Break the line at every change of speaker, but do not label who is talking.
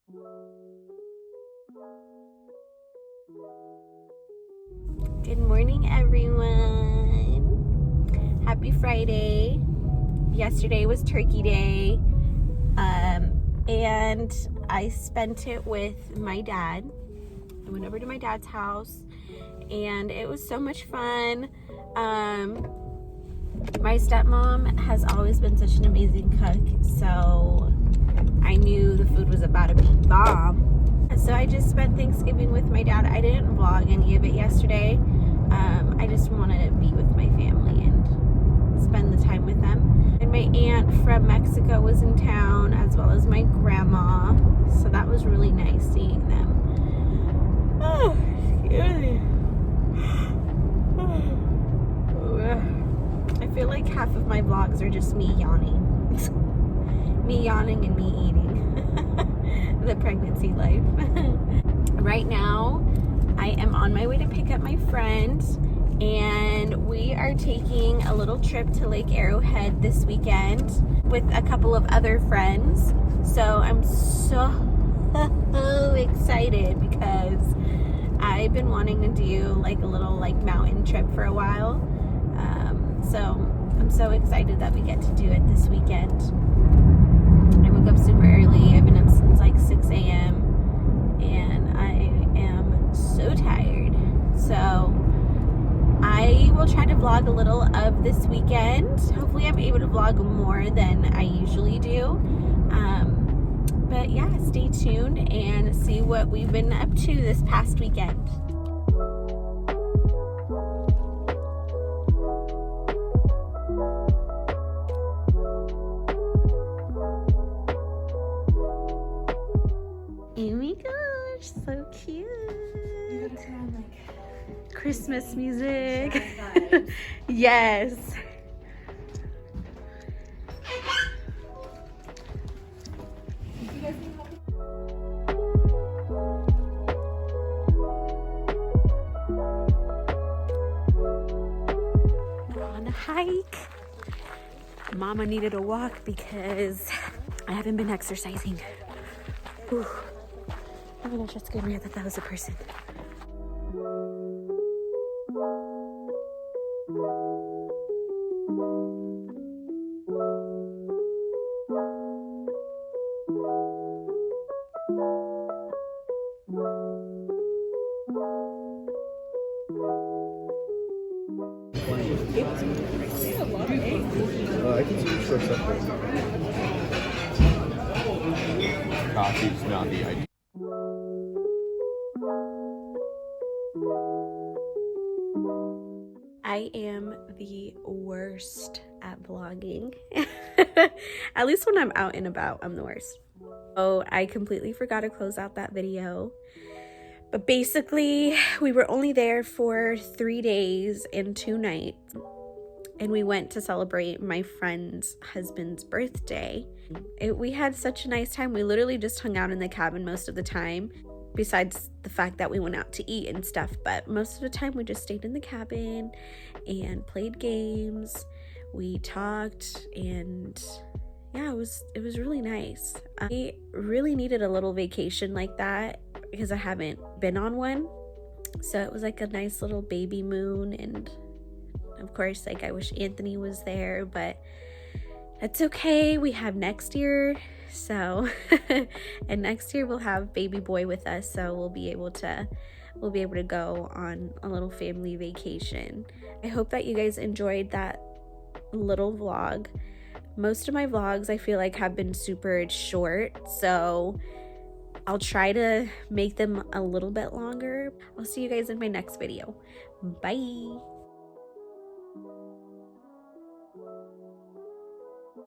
Good morning, everyone. Happy Friday. Yesterday was Turkey Day, and I spent it with my dad. I went over to my dad's house, and it was so much fun. My stepmom has always been such an amazing cook, so I knew the food was about to be bomb. So I just spent Thanksgiving with my dad. I didn't vlog any of it yesterday. I just wanted to be with my family and spend the time with them. And my aunt from Mexico was in town, as well as my grandma. So that was really nice seeing them. Oh, excuse me. I feel like half of my vlogs are just me yawning. Me yawning and me eating. The pregnancy life. Right now, I am on my way to pick up my friend, and we are taking a little trip to Lake Arrowhead this weekend with a couple of other friends. So I'm so excited because I've been wanting to do like a little mountain trip for a while. So I'm so excited that we get to do it this weekend. I woke up super early. I've been up since like 6 a.m. and I am so tired. So I will try to vlog a little of this weekend. Hopefully I'm able to vlog more than I usually do. But yeah, stay tuned and see what we've been up to this past weekend. Oh my gosh, so cute.
You gotta put on
Christmas music. Yes. We're on a hike. Mama needed a walk because I haven't been exercising. Whew. Oh my gosh, that scared me. I thought that was a person.
I can see short stuff. Coffee's not the idea.
I am the worst at vlogging. At least when I'm out and about, I'm the worst. Oh, I completely forgot to close out that video. But basically, we were only there for 3 days and 2 nights. And we went to celebrate my friend's husband's birthday. We had such a nice time. We literally just hung out in the cabin most of the time, besides the fact that we went out to eat and stuff. But most of the time we just stayed in the cabin and played games. We talked, and yeah, it was really nice. I really needed a little vacation like that because I haven't been on one. So it was like a nice little baby moon, and of course, I wish Anthony was there, but that's okay. We have next year. So, and next year we'll have baby boy with us. So we'll be able to go on a little family vacation. I hope that you guys enjoyed that little vlog. Most of my vlogs I feel like have been super short. So I'll try to make them a little bit longer. I'll see you guys in my next video. Bye.